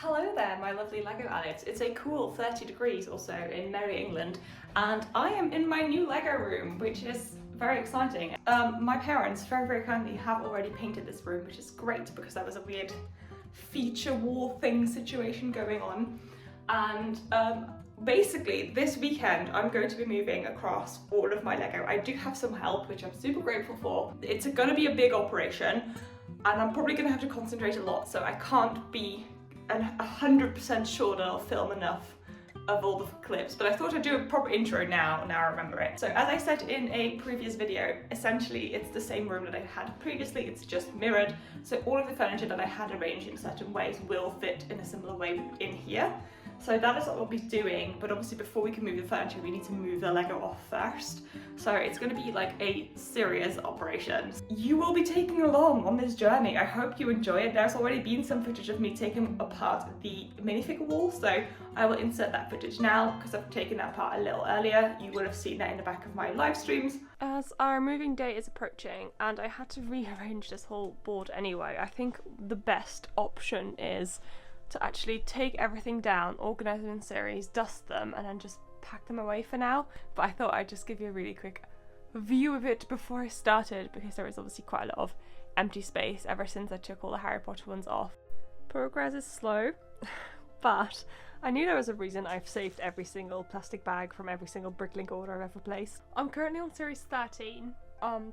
Hello there, my lovely Lego addicts. It's a cool 30 degrees or so in Merry England, and I am in my new Lego room, which is very exciting. My parents very kindly have already painted this room, which is great because there was a weird feature wall thing situation going on. And basically this weekend I'm going to be moving across all of my Lego. I do have some help, which I'm super grateful for. It's going to be a big operation, and I'm probably going to have to concentrate a lot, so I can't be 100% sure that I'll film enough of all the clips, but I thought I'd do a proper intro now I remember it. So as I said in a previous video, essentially it's the same room that I had previously, it's just mirrored, so all of the furniture that I had arranged in certain ways will fit in a similar way in here. So that is what we'll be doing, but obviously before we can move the furniture we need to move the Lego off first. So it's going to be like a serious operation. You will be taking along on this journey. I hope you enjoy it. There's already been some footage of me taking apart the minifigure wall, so I will insert that footage now because I've taken that apart a little earlier. You would have seen that in the back of my live streams. As our moving day is approaching and I had to rearrange this whole board anyway, I think the best option is to actually take everything down, organise them in series, dust them, and then just pack them away for now. But I thought I'd just give you a really quick view of it before I started, because there is obviously quite a lot of empty space ever since I took all the Harry Potter ones off. Progress is slow, but I knew there was a reason I've saved every single plastic bag from every single Bricklink order I've ever placed. I'm currently on series 13.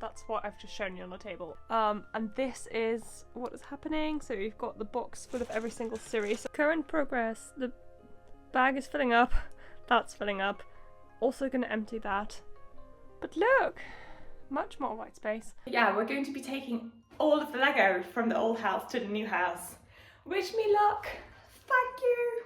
That's what I've just shown you on the table. And this is what is happening. So we've got the box full of every single series. Current progress, the bag is filling up, that's filling up. Also gonna empty that. But look, much more white space. Yeah, we're going to be taking all of the Lego from the old house to the new house. Wish me luck, thank you.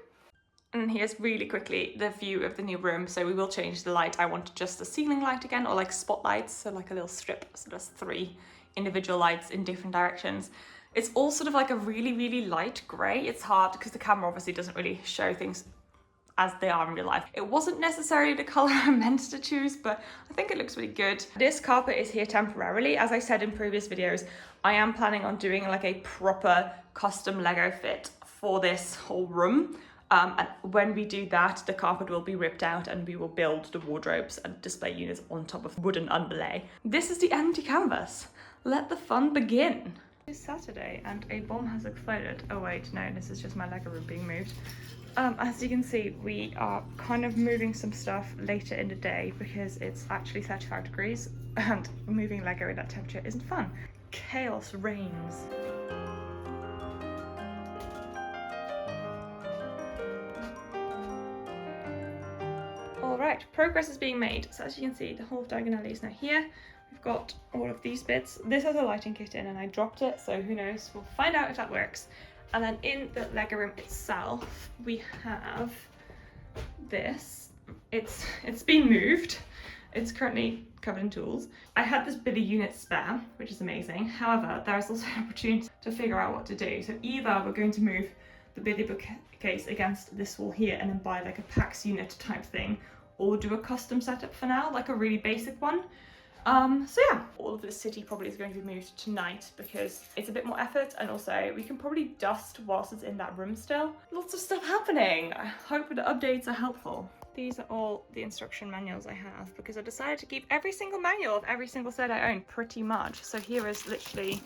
And here's really quickly the view of the new room. So we will change the light. I want just the ceiling light again, or like spotlights, so like a little strip. So there's 3 individual lights in different directions. It's all sort of like a really light grey. It's hard because the camera obviously doesn't really show things as they are in real life. It wasn't necessarily the colour I meant to choose, but I think it looks really good. This carpet is here temporarily. As I said in previous videos, I am planning on doing like a proper custom Lego fit for this whole room. And when we do that, the carpet will be ripped out and we will build the wardrobes and display units on top of wooden underlay. This is the empty canvas. Let the fun begin. It's Saturday and a bomb has exploded. Oh wait, no, this is just my Lego room being moved. As you can see, we are kind of moving some stuff later in the day because it's actually 35 degrees and moving Lego in that temperature isn't fun. Chaos reigns. Alright, progress is being made. So as you can see, the whole diagonal is now here. We've got all of these bits. This has a lighting kit in and I dropped it, so who knows, we'll find out if that works. And then in the Lego room itself, we have this. It's been moved. It's currently covered in tools. I had this Billy unit spare, which is amazing. However, there is also an opportunity to figure out what to do. So either we're going to move the Billy bookcase against this wall here and then buy like a PAX unit type thing, or do a custom setup for now, like a really basic one. So yeah, all of this city probably is going to be moved tonight because it's a bit more effort, and also we can probably dust whilst it's in that room still. Lots of stuff happening. I hope the updates are helpful. These are all the instruction manuals I have because I decided to keep every single manual of every single set I own pretty much. So here is literally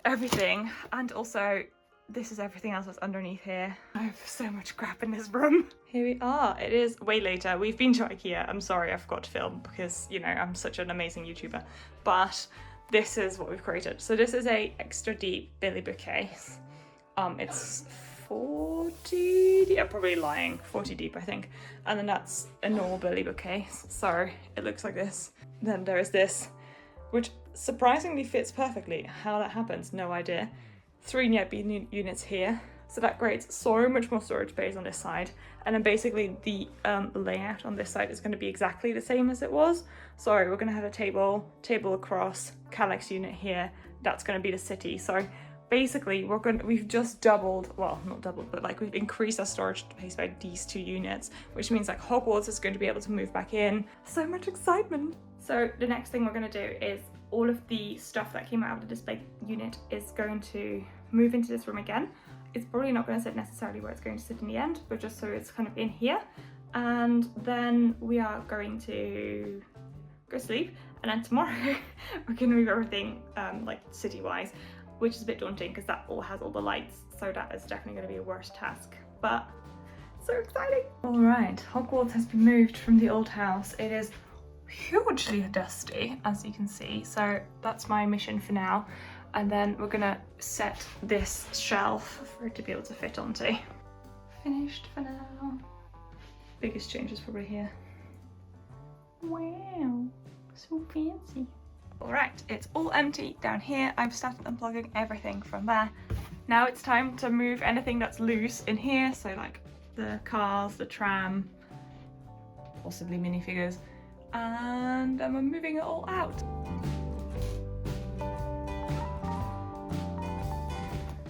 everything, and also this is everything else that's underneath here. I have so much crap in this room. Here we are. It is way later. We've been to IKEA. I'm sorry I forgot to film because, you know, I'm such an amazing YouTuber. But this is what we've created. So this is a extra deep Billy bookcase. It's 40, yeah, probably lying, 40 deep I think. And then that's a normal Billy bookcase. So it looks like this. Then there is this, which surprisingly fits perfectly. How that happens, no idea. 3 NetB units here, so that creates so much more storage space on this side, and then basically the layout on this side is going to be exactly the same as it was. So we're going to have a table across, Calyx unit here, that's going to be the city. So basically we've just doubled, well not doubled, but like we've increased our storage space by these 2 units, which means like Hogwarts is going to be able to move back in. So much excitement. So the next thing we're going to do is all of the stuff that came out of the display unit is going to move into this room again. it's probably not going to sit necessarily where it's going to sit in the end, but just so it's kind of in here. And then we are going to go sleep, and then tomorrow we're going to move everything like city-wise, which is a bit daunting because that all has all the lights, so that is definitely going to be a worse task, but so exciting. All right, Hogwarts has been moved from the old house. It is hugely dusty, as you can see, so that's my mission for now. And then we're gonna set this shelf for it to be able to fit onto. Finished for now. Biggest change is probably here. Wow, so fancy. All right, it's all empty down here. I've started unplugging everything from there. Now it's time to move anything that's loose in here, so like the cars, the tram, possibly minifigures, and then we're moving it all out.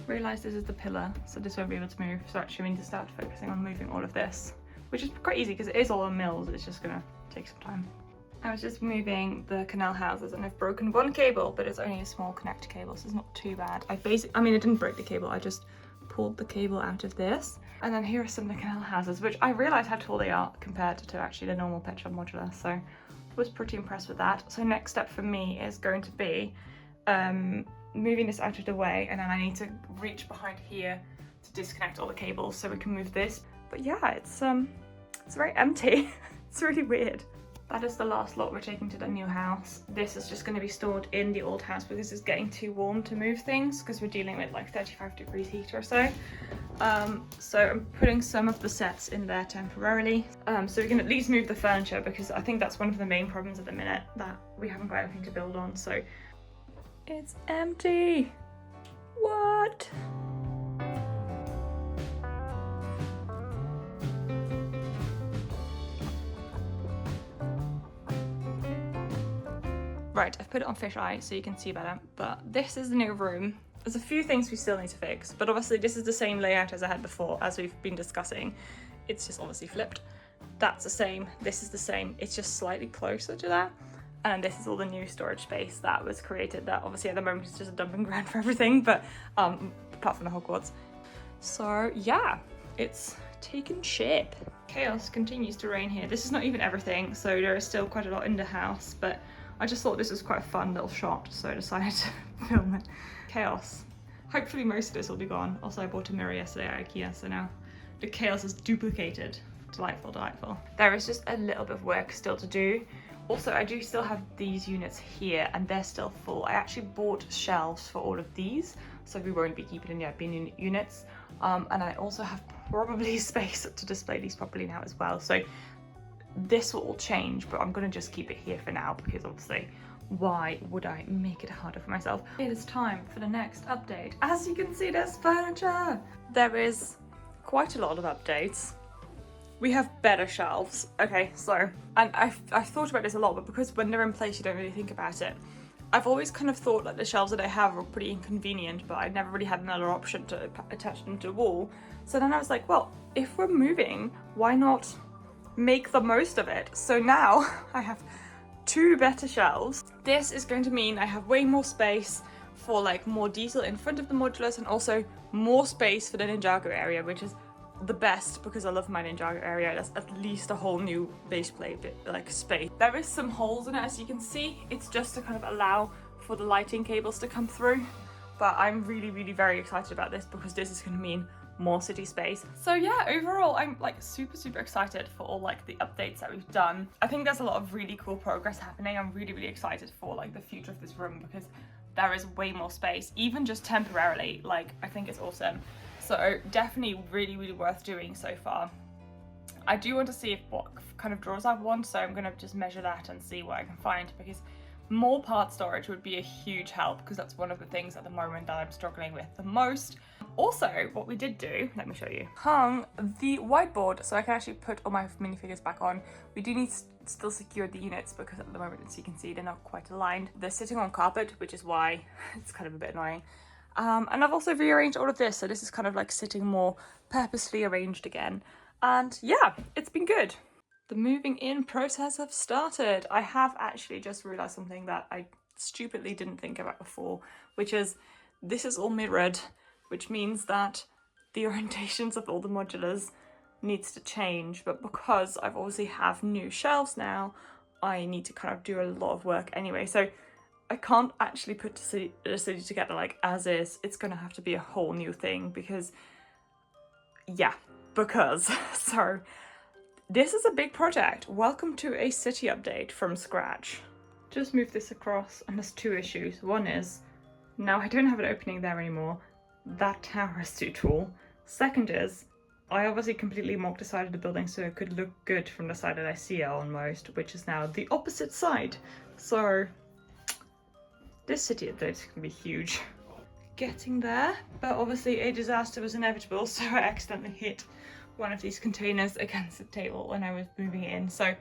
Realised this is the pillar, so this won't be able to move, so actually we need to start focusing on moving all of this, which is quite easy because it is all on mills. It's just gonna take some time. I was just moving the canal houses and I've broken one cable, but it's only a small connector cable, so it's not too bad. I didn't break the cable, I just pulled the cable out of this. And then here are some of the canal houses, which I realised how tall they are compared to actually the normal pet shop modular, so I was pretty impressed with that. So next step for me is going to be moving this out of the way, and then I need to reach behind here to disconnect all the cables so we can move this. But yeah, it's very empty. It's really weird. That is the last lot we're taking to the new house. This is just going to be stored in the old house because it's getting too warm to move things because we're dealing with like 35 degrees heat or so. So I'm putting some of the sets in there temporarily, so we can at least move the furniture, because I think that's one of the main problems at the minute, that we haven't got anything to build on. So it's empty. What? Right, I've put it on fisheye so you can see better, but this is the new room. There's a few things we still need to fix, but obviously this is the same layout as I had before, as we've been discussing. It's just obviously flipped. That's the same, this is the same, it's just slightly closer to that. And this is all the new storage space that was created, that obviously at the moment is just a dumping ground for everything, but apart from the Hogwarts. So yeah, it's taken shape. Chaos continues to reign here. This is not even everything, so there is still quite a lot in the house, but I just thought this was quite a fun little shot, so I decided to film it. Chaos. Hopefully most of this will be gone. Also, I bought a mirror yesterday at IKEA, so now the chaos is duplicated. Delightful, delightful. There is just a little bit of work still to do. Also, I do still have these units here and they're still full. I actually bought shelves for all of these, so we won't be keeping the bin units. And I also have probably space to display these properly now as well. So this will all change, but I'm gonna just keep it here for now because obviously why would I make it harder for myself? It is time for the next update. As you can see, there's furniture. There is quite a lot of updates. We have better shelves. Okay, so, and I've thought about this a lot, but because when they're in place, you don't really think about it. I've always kind of thought that the shelves that I have are pretty inconvenient, but I never really had another option to attach them to a wall. So then I was like, well, if we're moving, why not make the most of it? So now I have 2 better shelves. This is going to mean I have way more space for like more detail in front of the modulars, and also more space for the Ninjago area, which is the best because I love my Ninjago area. That's at least a whole new base plate bit, like space. There is some holes in it, as you can see. It's just to kind of allow for the lighting cables to come through. But I'm really very excited about this because this is going to mean more city space. So yeah, overall I'm like super excited for all like the updates that we've done. I think there's a lot of really cool progress happening. I'm really excited for like the future of this room because there is way more space, even just temporarily. Like, I think it's awesome. So definitely really worth doing so far. I do want to see what kind of drawers I want, so I'm gonna just measure that and see what I can find, because more part storage would be a huge help, because that's one of the things at the moment that I'm struggling with the most. Also, what we did do, let me show you, hung the whiteboard so I can actually put all my minifigures back on. We do need to still secure the units because at the moment, as you can see, they're not quite aligned. They're sitting on carpet, which is why it's kind of a bit annoying. And I've also rearranged all of this, so this is kind of like sitting more purposely arranged again. And yeah, it's been good. The moving in process has started. I have actually just realised something that I stupidly didn't think about before, which is this is all mirrored, which means that the orientations of all the modulars needs to change, but because I've obviously have new shelves now, I need to kind of do a lot of work anyway. So I can't actually put the city together like as is. It's gonna have to be a whole new thing because, yeah, because. So this is a big project. Welcome to a city update from scratch. Just move this across and there's two issues. One is, now I don't have an opening there anymore. That tower is too tall. Second is, I obviously completely mocked the side of the building so it could look good from the side that I see it almost, which is now the opposite side. So this city update is gonna be huge. Getting there, but obviously a disaster was inevitable, so I accidentally hit one of these containers against the table when I was moving it in. So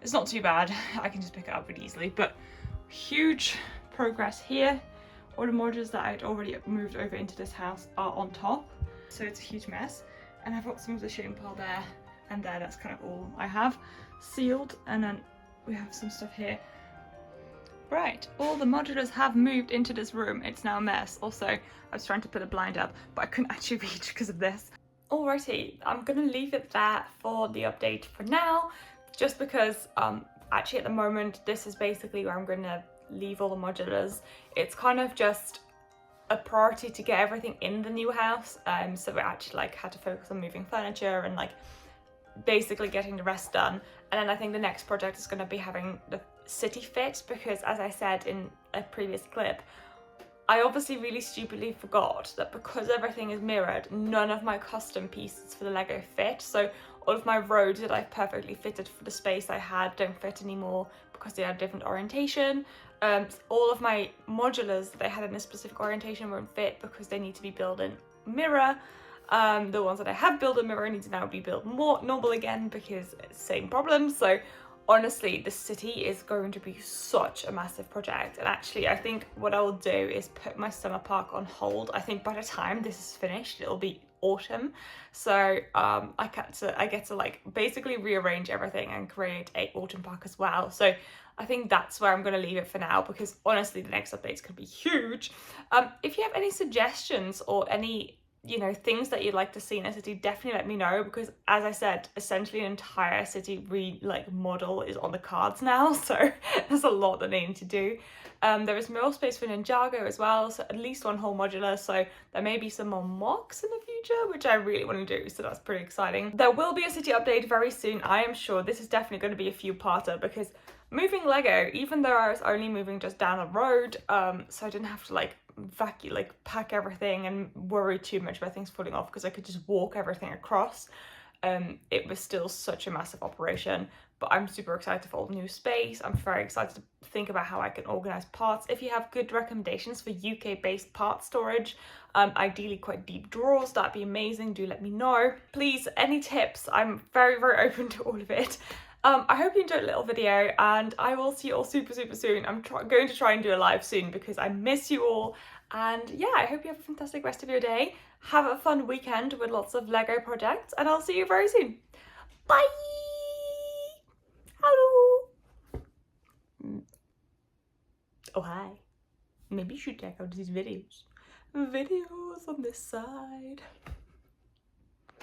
it's not too bad. I can just pick it up really easily, but huge progress here. All the modulars that I'd already moved over into this house are on top, so it's a huge mess. And I've got some of the shooting pile there and there. That's kind of all I have sealed, and then we have some stuff here. Right, all the modulars have moved into this room. It's now a mess. Also, I was trying to put a blind up, but I couldn't actually reach because of this. Alrighty, I'm gonna leave it there for the update for now, just because actually at the moment, this is basically where I'm gonna leave all the modulars. It's kind of just a priority to get everything in the new house, so we actually like had to focus on moving furniture and like basically getting the rest done. And then I think the next project is going to be having the city fit, because as I said in a previous clip, I obviously really stupidly forgot that because everything is mirrored, none of my custom pieces for the Lego fit. So all of my roads that I've perfectly fitted for the space I had don't fit anymore because they have different orientation. All of my modulars that I had in a specific orientation won't fit because they need to be built in mirror. The ones that I have built in mirror need to now be built more normal again because same problem. So honestly, the city is going to be such a massive project. And actually, I think what I will do is put my summer park on hold. I think by the time this is finished, it'll be autumn. So I get to like basically rearrange everything and create a autumn park as well. So I think that's where I'm going to leave it for now, because honestly, the next update's going to be huge. If you have any suggestions or any, you know, things that you'd like to see in a city, definitely let me know, because as I said, essentially an entire city model is on the cards now, so there's a lot that they need to do. There is more space for Ninjago as well, so at least one whole modular, so there may be some more mocks in the future, which I really want to do, so that's pretty exciting. There will be a city update very soon, I am sure. This is definitely going to be a few-parter, because moving Lego, even though I was only moving just down a road, so I didn't have to pack everything and worry too much about things falling off, because I could just walk everything across. It was still such a massive operation, but I'm super excited for all the new space. I'm very excited to think about how I can organize parts. If you have good recommendations for UK-based part storage, ideally quite deep drawers, that'd be amazing. Do let me know. Please, any tips, I'm very, very open to all of it. I hope you enjoyed the little video, and I will see you all super, super soon. I'm going to try and do a live soon because I miss you all. And yeah, I hope you have a fantastic rest of your day. Have a fun weekend with lots of Lego projects, and I'll see you very soon. Bye! Hello! Oh, hi. Maybe you should check out these videos. Videos on this side.